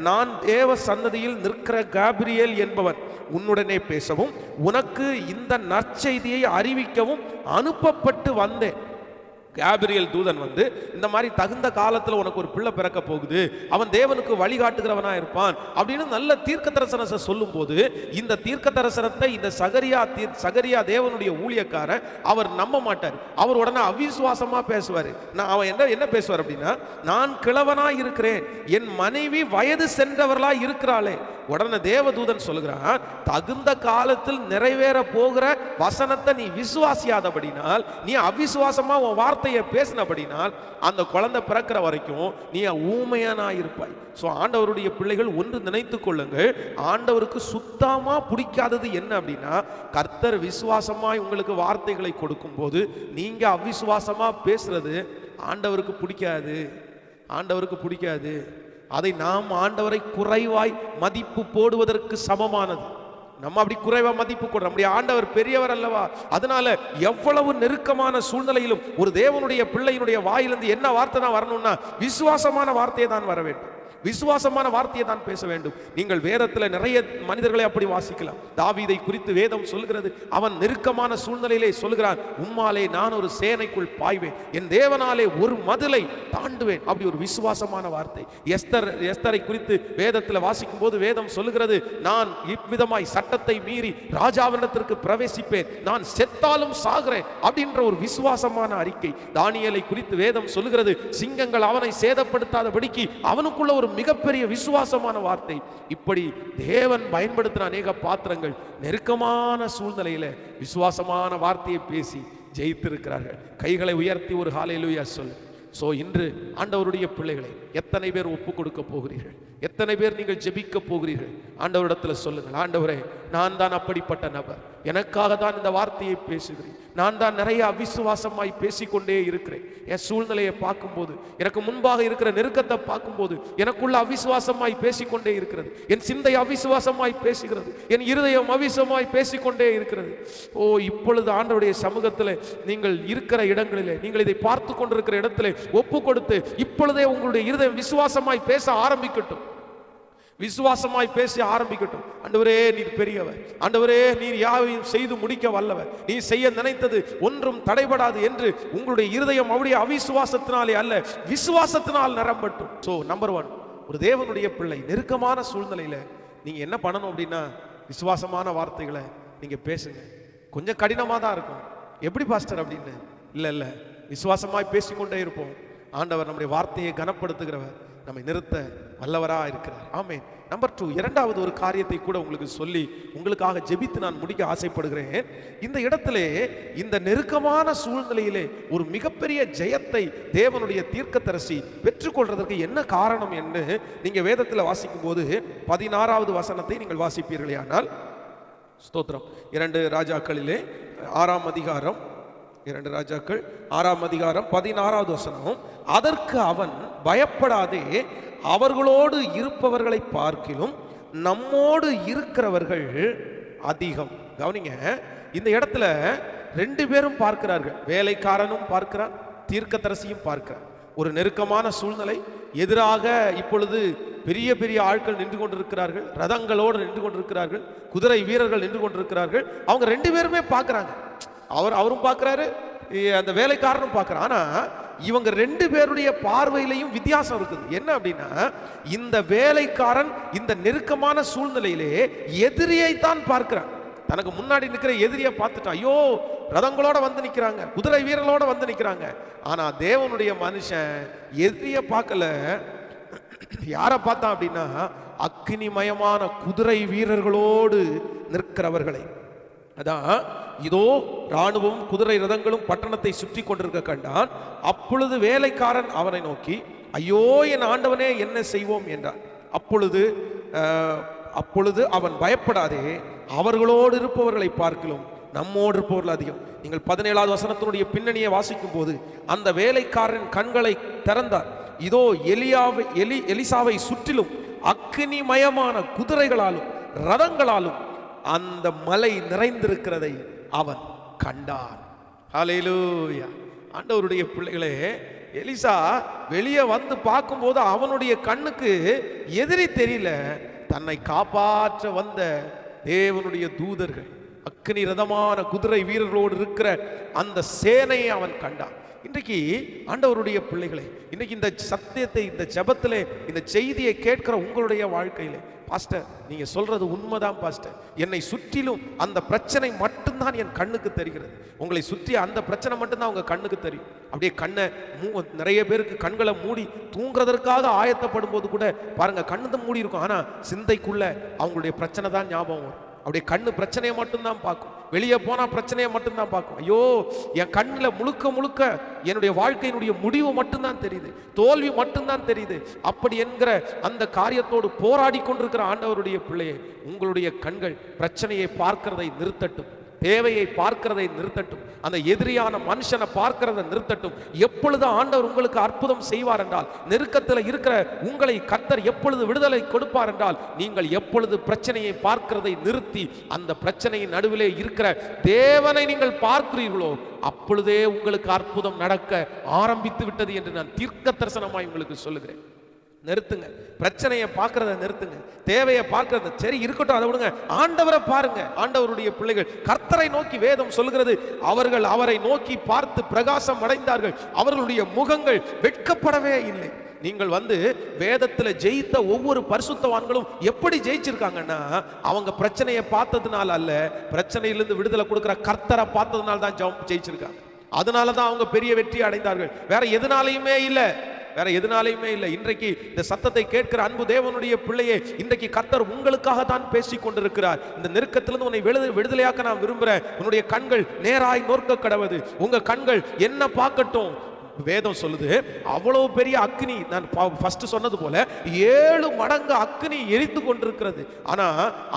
நான் தேவ சன்னதியில் நிற்கிற காபிரியேல் என்பவன், உன்னுடனே பேசவும் உனக்கு இந்த நற்செய்தியை அறிவிக்கவும் அனுப்பப்பட்டு வந்தேன். காபிரியேல் தூதன் இந்த மாதிரி தகுந்த காலத்தில் உனக்கு ஒரு பிள்ளை பிறக்க போகுது, அவன் தேவனுக்கு வழிகாட்டுகிறவனா இருப்பான் அப்படின்னு நல்ல தீர்க்க தரிசனத்தை சொல்லும் போது, இந்த தீர்க்க தரிசனத்தை இந்த சகரியா தேவனுடைய ஊழியக்காரன் அவர் நம்ப மாட்டார். அவர் உடனே அவிசுவாசமா பேசுவார். அவன் என்ன பேசுவார் அப்படின்னா, நான் கிழவனா இருக்கிறேன், என் மனைவி வயது சென்றவர்களா இருக்கிறாளே. உடனே தேவதூதன் சொல்லுகிறான், தகுந்த காலத்தில் நிறைவேற போகிற வசனத்தை நீ விசுவாசியாதபடினால், நீ அவிசுவாசமா உன் வார்த்தையை பேசினபடினால் அந்த குழந்தை பிறக்கிற வரைக்கும் நீ ஊமையானா இருப்பாய். ஸோ ஆண்டவருடைய பிள்ளைகள் ஒன்று நினைத்து கொள்ளுங்கள், ஆண்டவருக்கு சுத்தமா பிடிக்காதது என்ன அப்படின்னா, கர்த்தர் விசுவாசமாய் உங்களுக்கு வார்த்தைகளை கொடுக்கும் போது நீங்க அவிசுவாசமா பேசுறது ஆண்டவருக்கு பிடிக்காது, ஆண்டவருக்கு பிடிக்காது. அதை நாம் ஆண்டவரை குறைவாய் மதிப்பு போடுவதற்கு சமமானது. நம்ம அப்படி குறைவா மதிப்பு போடுறோம். நம்முடைய ஆண்டவர் பெரியவர் அல்லவா? அதனால எவ்வளவு நெருக்கமான சூழ்நிலையிலும் ஒரு தேவனுடைய பிள்ளையினுடைய வாயிலிருந்து என்ன வார்த்தை தான் வரணும்னா, விசுவாசமான வார்த்தையை தான் வர வேண்டும், விசுவாசமான வார்த்தையை தான் பேச வேண்டும். நீங்கள் வேதத்தில் நிறைய மனிதர்களை அப்படி வாசிக்கலாம். தாவீதை குறித்து வேதம் சொல்கிறது, அவன் நெருக்கமான சூழ்நிலையிலே சொல்கிறான், உம்மாலே நான் ஒரு சேனைக்குள் பாய்வேன், என் தேவனாலே ஒரு மதிலை தாண்டுவேன். அப்படி ஒரு விசுவாசமான வார்த்தை. எஸ்தரை குறித்து வேதத்தில் வாசிக்கும் போது வேதம் சொல்லுகிறது, நான் இவ்விதமாய் சட்டத்தை மீறி ராஜாவினத்திற்கு பிரவேசிப்பேன், நான் செத்தாலும் சாகிறேன் அப்படின்ற ஒரு விசுவாசமான அறிக்கை. தானியேலை குறித்து வேதம் சொல்லுகிறது, சிங்கங்கள் அவனை சேதப்படுத்தாதபடிக்கு அவனுக்குள்ள ஒரு மிகப்பெரிய விசுவாசமான வார்த்தை. இப்படி தேவன் பயன்படுத்தின அநேக பாத்திரங்கள் நெருக்கமான சூழ்நிலையில விசுவாசமான வார்த்தையை பேசி ஜெயித்திருக்கிறார்கள். கைகளை உயர்த்தி ஒரு ஹல்லேலூயா சொல். சோ இன்று ஆண்டவருடைய பிள்ளைகளை எத்தனை பேர் ஒப்பு கொடுக்க போகிறீர்கள்? எத்தனை பேர் நீங்கள் ஜெபிக்க போகிறீர்கள்? ஆண்டவரிடத்தில் சொல்லுங்கள், ஆண்டவரே, நான் தான் அப்படிப்பட்ட நபர், எனக்காக தான் இந்த வார்த்தையை பேசுகிறேன், நான் தான் நிறைய அவிசுவாசமாய் பேசிக்கொண்டே இருக்கிறேன். என் சூழ்நிலையை பார்க்கும்போது, எனக்கு முன்பாக இருக்கிற நெருக்கத்தை பார்க்கும்போது எனக்குள்ள அவிசுவாசமாய் பேசிக்கொண்டே இருக்கிறது, என் சிந்தை அவிசுவாசமாய் பேசுகிறது, என் இருதயம் அவிசுவாசமாய் பேசிக்கொண்டே இருக்கிறது. ஓ, இப்பொழுது ஆண்டவருடைய சமூகத்தில் நீங்கள் இருக்கிற இடங்களிலே, நீங்கள் இதை பார்த்து கொண்டிருக்கிற இடத்திலே ஒப்பு கொடுத்து இப்பொழுதே உங்களுடைய இருதயம் விசுவாசமாய் பேச ஆரம்பிக்கட்டும். விசுவாசமாய் பேசி ஆரம்பிக்கட்டும். ஆண்டவரே, நீர் பெரியவர், ஆண்டவரே, நீர் யாவையும் செய்து முடிக்க வல்லவர், நீ செய்ய நினைத்தது ஒன்றும் தடைபடாது என்று உங்களுடைய இருதயம் அவருடைய அவிசுவாசத்தினாலே அல்ல, விசுவாசத்தினால் நிரம்பட்டும். சோ நம்பர் 1, ஒரு தேவனுடைய பிள்ளை நெருக்கமான சூழ்நிலையில நீங்க என்ன பண்ணணும் அப்படின்னா, விசுவாசமான வார்த்தைகளை நீங்க பேசுங்க. கொஞ்சம் கடினமா தான் இருக்கும். எப்படி பாஸ்டர் அப்படின்னு இல்ல, விசுவாசமாய் பேசிக்கொண்டே இருப்போம். ஆண்டவர் நம்முடைய வார்த்தையை கனப்படுத்துகிறவர், நம்மை நிறுத்த வல்லவரா இருக்கிறார். ஆமென். நம்பர் 2, இரண்டாவது ஒரு காரியத்தை கூட உங்களுக்கு சொல்லி உங்களுக்காக ஜெபித்து நான் முடிக்க ஆசைப்படுகிறேன். இந்த இடத்திலே, இந்த நெருக்கமான சூழ்நிலையிலே ஒரு மிகப்பெரிய ஜெயத்தை தேவனுடைய தீர்க்கதரிசி பெற்றுக்கொள்றதற்கு என்ன காரணம் என்று நீங்க வேதத்தில் வாசிக்கும் போது 16வது வசனத்தை நீங்கள் வாசிப்பீர்களே ஆனால், ஸ்தோத்திரம், 2 ராஜாக்களிலே 6ஆம் அதிகாரம், 2 ராஜாக்கள் 6ஆம் அதிகாரம் 16வது வசனம், அதற்கு அவன், பயப்படாதே, அவர்களோடு இருப்பவர்களை பார்க்கிலும் நம்மோடு இருக்கிறவர்கள் அதிகம். கவனிங்க, இந்த இடத்துல 2 பேரும் பார்க்கிறார்கள். வேலைக்காரனும் பார்க்கிறான், தீர்க்கதரிசியும் பார்க்கிறார். ஒரு நெருக்கமான சூழ்நிலை, எதிராக இப்பொழுது பெரிய பெரிய ஆட்கள் நின்று கொண்டிருக்கிறார்கள், ரதங்களோடு நின்று கொண்டிருக்கிறார்கள், குதிரை வீரர்கள் நின்று கொண்டிருக்கிறார்கள். அவங்க 2 பேருமே பார்க்கிறாங்க. அவரும் பார்க்கிறாரு, அந்த வேலைக்காரனும் பார்க்கிறான். ஆனா இவங்க 2 பேருடைய பார்வையிலையும் வித்தியாசம் இருக்குது. என்ன அப்படின்னா, இந்த வேலைக்காரன் இந்த நெருக்கமான சூழ்நிலையிலே எதிரியை தான் பார்க்கிறான். தனக்கு முன்னாடி நிற்கிற எதிரியை பார்த்துட்டான். ஐயோ, ரதங்களோட வந்து நிற்கிறாங்க, குதிரை வீரர்களோட வந்து நிற்கிறாங்க. ஆனா தேவனுடைய மனுஷன் எதிரியை பார்க்கல. யாரை பார்த்தான் அப்படின்னா, அக்கினிமயமான குதிரை வீரர்களோடு நிற்கிறவர்களை. அதான், இதோ ராணுவம் குதிரை ரதங்களும் பட்டணத்தை சுற்றி கொண்டிருக்க கண்டான். அப்பொழுது வேலைக்காரன் அவனை நோக்கி, ஐயோ என் ஆண்டவனே, என்ன செய்வோம் என்றான். அப்பொழுது அவன், பயப்படாதே, அவர்களோடு இருப்பவர்களை பார்க்கிலும் நம்மோடு இருப்பவர்கள் அதிகம். நீங்கள் 17வது வசனத்தினுடைய பின்னணியை வாசிக்கும் போது, அந்த வேலைக்காரன் கண்களை திறந்தார். இதோ எலிசாவை சுற்றிலும் அக்கினிமயமான குதிரைகளாலும் ரதங்களாலும் அந்த மலை நிறைந்திருக்கிறதை அவன் கண்டான். ஹல்லேலூயா. ஆண்டவருடைய பிள்ளைகளே, எலிசா வெளியே வந்து பார்க்கும்போது அவனுடைய கண்ணுக்கு எதிரி தெரியல, தன்னை காப்பாற்ற வந்த தேவனுடைய தூதர்கள், அக்கினி ரதமான குதிரை வீரர்களோடு இருக்கிற அந்த சேனையை அவன் கண்டான். இன்றைக்கு ஆண்டவருடைய பிள்ளைகளே, இன்னைக்கு இந்த சத்தியத்தை, இந்த ஜெபத்திலே, இந்த செய்தியை கேட்கிற உங்களுடைய வாழ்க்கையிலே, பாஸ்டர், நீங்க சொல்றது உண்மைதான் பாஸ்டர், என்னை சுற்றிலும் அந்த பிரச்சனை மட்டும்தான் என் கண்ணுக்கு தெரிகிறது. உங்களை சுற்றி அந்த பிரச்சனை மட்டும்தான் உங்க கண்ணுக்கு தெரியும். அப்படியே கண்ணை நிறைய பேருக்கு கண்களை மூடி தூங்குறதற்காக ஆயத்தப்படும் போது கூட பாருங்க, கண்ணு தான் மூடி இருக்கும், ஆனா சிந்தைக்குள்ள அவங்களுடைய பிரச்சனை தான் ஞாபகம் வரும். அப்படியே கண்ணு பிரச்சனையை மட்டும்தான் பார்க்கும், வெளியே போனா பிரச்சனையை மட்டும்தான் பார்க்கும். ஐயோ, என் கண்ணில் முழுக்க முழுக்க என்னுடைய வாழ்க்கையினுடைய முடிவு மட்டும்தான் தெரியுது, தோல்வி மட்டும்தான் தெரியுது. அப்படி என்கிற அந்த காரியத்தோடு போராடி கொண்டிருக்கிற ஆண்டவருடைய பிள்ளையே, உங்களுடைய கண்கள் பிரச்சனையை பார்க்கிறதை நிறுத்தட்டும், தேவையை பார்க்கிறதை நிறுத்தட்டும், அந்த எதிரியான மனுஷனை பார்க்கிறதை நிறுத்தட்டும். எப்பொழுது ஆண்டவர் உங்களுக்கு அற்புதம் செய்வார் என்றால், நெருக்கத்தில் இருக்கிற உங்களை கர்த்தர் எப்பொழுது விடுதலை கொடுப்பார் என்றால், நீங்கள் எப்பொழுது பிரச்சனையை பார்க்கிறதை நிறுத்தி அந்த பிரச்சனையின் நடுவிலே இருக்கிற தேவனை நீங்கள் பார்க்கிறீர்களோ, அப்பொழுதே உங்களுக்கு அற்புதம் நடக்க ஆரம்பித்து விட்டது என்று நான் தீர்க்க தரிசனமாய் உங்களுக்கு சொல்லுகிறேன். நிறுத்துங்க, பிரச்சனையை பார்க்கறத நிறுத்துங்க, தேவையை பார்க்கறத சரி இருக்கட்டும், அதை விடுங்க, ஆண்டவரை பாருங்க. ஆண்டவருடைய பிள்ளைகள் கர்த்தரை நோக்கி வேதம் சொல்கிறது, அவர்கள் அவரை நோக்கி பார்த்து பிரகாசம் அடைந்தார்கள், அவர்களுடைய முகங்கள் வெட்கப்படவே இல்லை. நீங்கள் வேதத்தில் ஜெயித்த ஒவ்வொரு பரிசுத்தவான்களும் எப்படி ஜெயிச்சிருக்காங்கன்னா, அவங்க பிரச்சனையை பார்த்ததுனால அல்ல, பிரச்சனையிலிருந்து விடுதலை கொடுக்கிற கர்த்தரை பார்த்ததுனால தான் ஜெயிச்சிருக்காங்க. அதனால தான் அவங்க பெரிய வெற்றி அடைந்தார்கள், வேற எதனாலையுமே இல்லை, வேற எதனாலையுமே இல்லை. இன்றைக்கு இந்த சத்தத்தை கேட்கிற அன்பு தேவனுடைய பிள்ளையே, இன்றைக்கு கர்த்தர் உங்களுக்காக தான் பேசி கொண்டிருக்கிறார். இந்த நெருக்கத்திலிருந்து உன்னை விடுதலையாக்க நான் விரும்புகிறேன். உன்னுடைய கண்கள் நேராய் நோக்க கடவுது. உங்க கண்கள் என்ன பார்க்கட்டும்? வேதம் சொல்லுது அவ்வளவு பெரிய அக்னி, நான் ஃபர்ஸ்ட் சொன்னது போல 7 மடங்கு அக்னி எரித்து கொண்டிருக்கிறது. ஆனா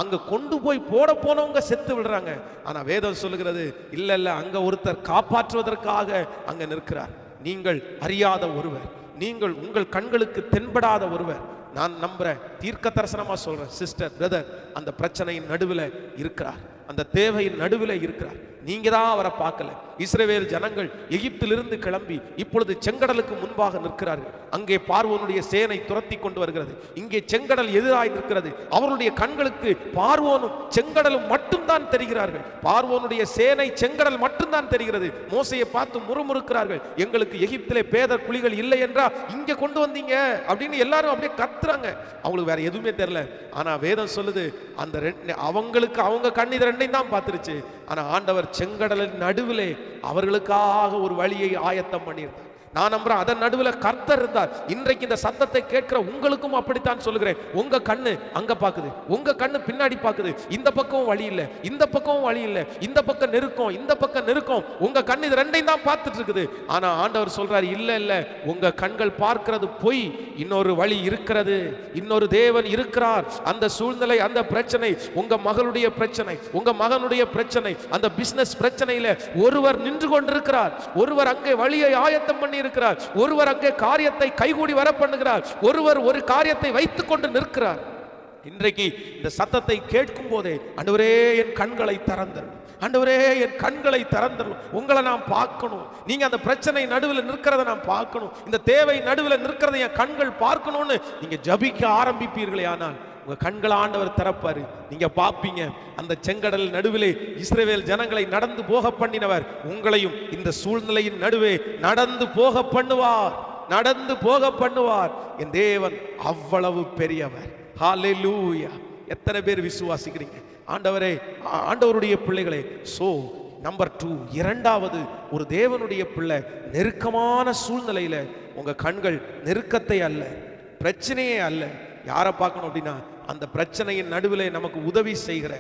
அங்க கொண்டு போய் போட போனவங்க செத்து விடுறாங்க. ஆனா வேதம் சொல்லுகிறது இல்ல இல்ல, அங்க ஒருத்தர் காப்பாற்றுவதற்காக அங்க நிற்கிறார். நீங்கள் அறியாத ஒருவர், நீங்கள் உங்கள் கண்களுக்கு தென்படாத ஒருவர், நான் நம்புறேன், தீர்க்க தரிசனமா சொல்றேன் சிஸ்டர், பிரதர், அந்த பிரச்சனையின் நடுவில் இருக்கிறார், அந்த தேவையின் நடுவில் இருக்கிறார். நீங்க தான் அவரை பார்க்கல. இஸ்ரவேல் ஜனங்கள் எகிப்திலிருந்து கிளம்பி இப்பொழுது செங்கடலுக்கு முன்பாக நிற்கிறார்கள். அங்கே பார்வோனுடைய சேனை துரத்தி கொண்டு வருகிறது. இங்கே செங்கடல் எதிராய் நிற்கிறது. அவருடைய கண்களுக்கு பார்வோனும் செங்கடலும் மட்டும்தான் தெரிகிறார்கள். பார்வோனுடைய சேனை செங்கடல் மட்டும்தான் தெரிகிறது. மோசையை பார்த்து முறுமுறுக்கிறார்கள், எங்களுக்கு எகிப்திலே பேதர் குழிகள் இல்லை என்றா இங்க கொண்டு வந்தீங்க அப்படின்னு எல்லாரும் அப்படியே கத்துறாங்க. அவங்களுக்கு வேற எதுவுமே தெரியல. ஆனா வேதம் சொல்லுது அந்த அவங்களுக்கு அவங்க கண் இது ரெண்டையும் தான் பார்த்துருச்சு. ஆனா ஆண்டவர் செங்கடலின் நடுவிலே அவர்களுக்காக ஒரு வழியை ஆயத்தம் பண்ணியிருந்தார். நான் நம்புறேன் அதன் நடுவில் கர்த்தர் இருந்தார். இன்றைக்கு இந்த சத்தத்தை கேட்கிற உங்களுக்கும் அப்படித்தான் சொல்லுகிறேன். உங்க கண்ணு அங்க பாக்குது, உங்க கண்ணு பின்னாடி பாக்குது, இந்த பக்கமும் வழி இல்லை, இந்த பக்கமும் வழி இல்லை, இந்த பக்கம் நெருக்கம், இந்த பக்கம் நெருக்கம், உங்க கண்ணு இது ரெண்டையும் தான் பார்த்துட்டு இருக்குது. ஆனா ஆண்டவர் சொல்றாரு இல்ல இல்ல, உங்க கண்கள் பார்க்கிறது பொய், இன்னொரு வழி இருக்கிறது, இன்னொரு தேவன் இருக்கிறார். அந்த சூழ்நிலை, அந்த பிரச்சனை, உங்க மகளுடைய பிரச்சனை, உங்க மகனுடைய பிரச்சனை, அந்த பிசினஸ் பிரச்சனையில ஒருவர் நின்று கொண்டிருக்கிறார், ஒருவர் அங்கே வழியை ஆயத்தம் பண்ணி இருக்கிறார், ஒருவர் அங்கே காரியத்தை கைகூடி வர பண்ணுகிறார், ஒருவர் ஒரு காரியத்தை வைத்துக் கொண்டு நிற்கிறார். இன்றைக்கு இந்த சத்தத்தை கேட்கும் போதே ஆண்டவரே என் கண்களை திறந்தருளும், ஆண்டவரே என் கண்களை திறந்தருளும், உங்களை நான் பார்க்கணும், நீங்க அந்த பிரச்சனை நடுவில் நிற்கிறத நான் பார்க்கணும், இந்த தேவை நடுவில் நிற்கிறத என் கண்கள் பார்க்கணும்னு நீங்க ஜபிக்க ஆரம்பிப்பீர்களே, ஆனால் உங்க கண்களை ஆண்டவர் திறப்பாரு. நீங்க பார்ப்பீங்க அந்த செங்கடல் நடுவிலே இஸ்ரவேல் ஜனங்களை நடந்து போக பண்ணினவர் உங்களையும் இந்த சூழ்நிலையின் நடுவே நடந்து போக பண்ணுவார், நடந்து போக பண்ணுவார். என் தேவன் அவ்வளவு பெரியவர். ஹல்லேலூயா. எத்தனை பேர் விசுவாசிக்கிறீங்க? ஆண்டவரே, ஆண்டவருடைய பிள்ளைகளே. சோ நம்பர் 2, இரண்டாவது, ஒரு தேவனுடைய பிள்ளை நெருக்கமான சூழ்நிலையில உங்க கண்கள் நெருக்கத்தை அல்ல, பிரச்சனையே அல்ல, யாரை பார்க்கணும் அப்படின்னா அந்த பிரச்சனையின் நடுவிலே நமக்கு உதவி செய்கிற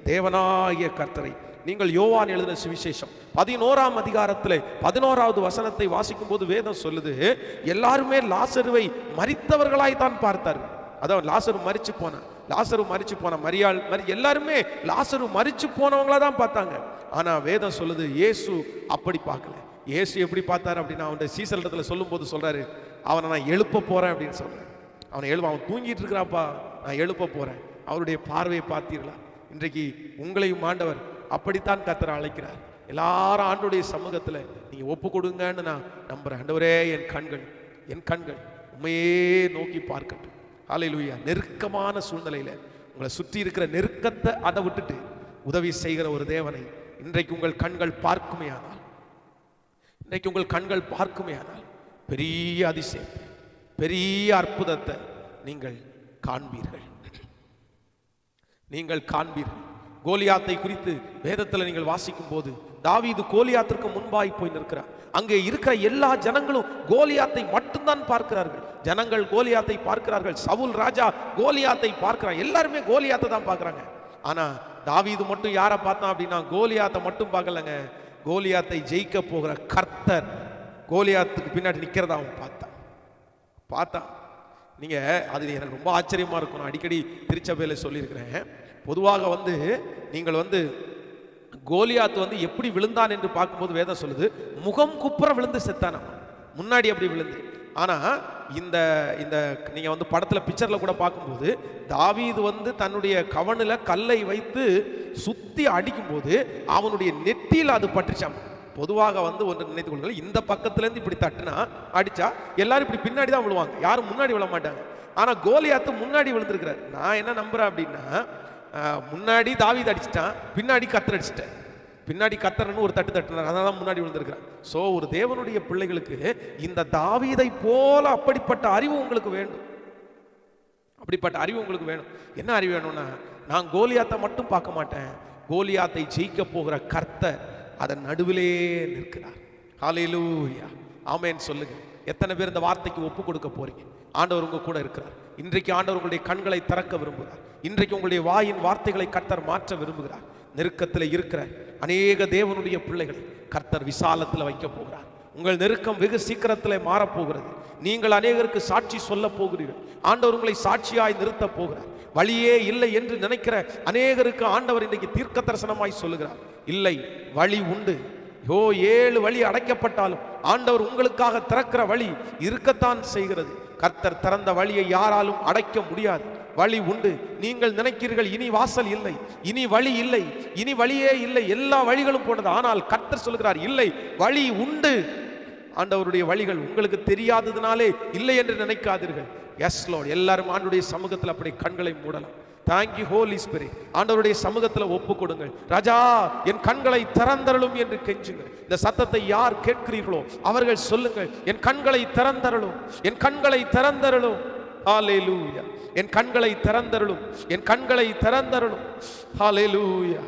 தேவனாகிய கர்த்தரை. நீங்கள் யோவான் எழுதின சுவிசேஷம் 11ஆம் அதிகாரத்தில் 11வது வசனத்தை வாசிக்கும் போது வேதம் சொல்லுது, எல்லாருமே லாசருவை மரித்தவர்களாய் தான் பார்த்தார்கள். அதான் லாசரு மரிச்சு போனான், லாசரு மரிச்சு போன, மரியாள் எல்லாருமே லாசரு மரிச்சு போனவங்களா தான் பார்த்தாங்க. ஆனா வேதம் சொல்லுது இயேசு அப்படி பார்க்கல. இயேசு எப்படி பார்த்தாரு அப்படின்னா அவனுடைய சீசரிடத்துல சொல்லும் போது சொல்றாரு, அவனை நான் எழுப்ப போறேன் அப்படின்னு சொல்றேன். அவன் தூங்கிட்டு இருக்கிறாப்பா, நான் எழுப்ப போறேன். அவருடைய பார்வையை பார்த்தீர்களா? இன்றைக்கு உங்களையும் ஆண்டவர் அப்படித்தான் கர்த்தர் அழைக்கிறார். எல்லாரும் ஆண்டவருடைய சமூகத்துல நீங்க ஒப்பு கொடுங்கன்னு நான் நம்புறேன். ஆண்டவரே என் கண்கள் உண்மையே நோக்கி பார்க்கட்டும். ஹல்லேலூயா. நெருக்கமான சூழ்நிலையில உங்களை சுற்றி இருக்கிற நெருக்கத்தை அதை விட்டுட்டு உதவி செய்கிற ஒரு தேவனை இன்றைக்கு உங்கள் கண்கள் பார்க்குமே ஆனால், இன்றைக்கு உங்கள் கண்கள் பார்க்குமே ஆனால் பெரிய அதிசயம், பெரிய அற்புதத்தை நீங்கள் காண்பீர்கள், நீங்கள் காண்பீர்கள். கோலியாத்தை குறித்து வேதத்தில் நீங்கள் வாசிக்கும் போது தாவீது கோலியாத்திற்கு முன்பாய் போய் நிற்கிறார். அங்கே இருக்கிற எல்லா ஜனங்களும் கோலியாத்தை மட்டும்தான் பார்க்கிறார்கள். ஜனங்கள் கோலியாத்தை பார்க்கிறார்கள், சவுல் ராஜா கோலியாத்தை பார்க்கிறார், எல்லாருமே கோலியாத்தை தான் பார்க்கிறாங்க. ஆனா தாவீது மட்டும் யாரை பார்த்தான் அப்படின்னா கோலியாத்தை மட்டும் பார்க்கலங்க, கோலியாத்தை ஜெயிக்க போகிற கர்த்தர் கோலியாத்துக்கு பின்னாடி நிற்கிறதா அவன் பார்த்தான். நீங்க அது எனக்கு ரொம்ப ஆச்சரியமா இருக்கும். நான் அடிக்கடி திருச்சபையில சொல்லியிருக்கிறேன். பொதுவாக நீங்கள் கோலியாத் எப்படி விழுந்தான் என்று பார்க்கும்போது வேதம் சொல்லுது முகம் குப்புற விழுந்து செத்தானா, முன்னாடி அப்படி விழுந்து. ஆனா இந்த இந்த நீங்க படத்துல பிக்சர்ல கூட பார்க்கும்போது தாவீது தன்னுடைய கவனில கல்லை வைத்து சுத்தி அடிக்கும் போது அவனுடைய நெற்றியில் அது பட்டுச்சாம். பொதுவாக ஒன்று நினைத்துக் கொள்ளுங்கள், இந்த பக்கத்துல இருந்து இப்படி தட்டுனா அடிச்சா எல்லாரும் இப்படி பின்னாடி தான் விழுவாங்க, யாரும் முன்னாடி விழ மாட்டாங்க. ஆனா கோலியாத்து முன்னாடி விழுந்திருக்கிறார். நான் என்ன நம்புறேன் அப்படின்னா, முன்னாடி தாவீது அடிச்சிட்டான், பின்னாடி கர்த்தர் அடிச்சிட்டேன், பின்னாடி கர்த்தர்னு ஒரு தட்டு தட்டினார், அதனால முன்னாடி விழுந்திருக்கிறார். சோ ஒரு தேவனுடைய பிள்ளைகளுக்கு இந்த தாவீதை போல அப்படிப்பட்ட அறிவு உங்களுக்கு வேண்டும், அப்படிப்பட்ட அறிவு உங்களுக்கு வேணும். என்ன அறிவு வேணும்னா, நான் கோலியாத்தை மட்டும் பார்க்க மாட்டேன், கோலியாத்தை ஜெயிக்க போகிற கர்த்தர் அதன் நடுவிலே நிற்கிறார். ஹல்லேலூயா. ஆமென் சொல்லுங்க. எத்தனை பேர் இந்த வார்த்தைக்கு ஒப்பு கொடுக்க போறீங்க? ஆண்டவர் உங்க கூட இருக்கிறார். இன்றைக்கு ஆண்டவர் உங்களுடைய கண்களை திறக்க விரும்புகிறார். இன்றைக்கு உங்களுடைய வாயின் வார்த்தைகளை கர்த்தர் மாற்ற விரும்புகிறார். நெருக்கத்தில் இருக்கிற அநேக தேவனுடைய பிள்ளைகளை கர்த்தர் விசாலத்தில் வைக்க போகிறார். உங்கள் நெருக்கம் வெகு சீக்கிரத்திலே மாறப்போகிறது. நீங்கள் அநேகருக்கு சாட்சி சொல்ல போகிறீர்கள். ஆண்டவர் உங்களை சாட்சியாய் நிறுத்த போகிறார். வழியே இல்லை என்று நினைக்கிற அநேகருக்கு ஆண்டவர் இன்றைக்கு தீர்க்க தரிசனமாய் சொல்லுகிறார், இல்லை, வழி உண்டு. 7 வழி அடைக்கப்பட்டாலும் ஆண்டவர் உங்களுக்காக திறக்கிற வழி இருக்கத்தான் செய்கிறது. கர்த்தர் திறந்த வழியை யாராலும் அடைக்க முடியாது. வழி உண்டு. நீங்கள் நினைக்கிறீர்கள் இனி வாசல் இல்லை, இனி வழி இல்லை, இனி வழியே இல்லை, எல்லா வழிகளும் போனது. ஆனால் கர்த்தர் சொல்கிறார், இல்லை, வழி உண்டு. ஆண்டவருடைய வழிகள் உங்களுக்கு தெரியாததுனாலே இல்லை என்று நினைக்காதீர்கள். S Lord. எல்லாரும் ஆண்டவருடைய சமூகத்தில் அப்படி கண்களை மூடலாம். Thank you holy spirit. ஆண்டவருடைய சமூகத்தில் ஒப்பு கொடுங்கள். ராஜா, என் கண்களை திறந்தருளும் என்று கெஞ்சுங்கள். இந்த சத்தத்தை யார் கேட்கிறீர்களோ அவர்கள் சொல்லுங்கள், என் கண்களை திறந்தருளும், என் கண்களை திறந்தருளும். ஹல்லேலூயா. என் கண்களை திறந்தருளும், என் கண்களை திறந்தருளும். ஹல்லேலூயா.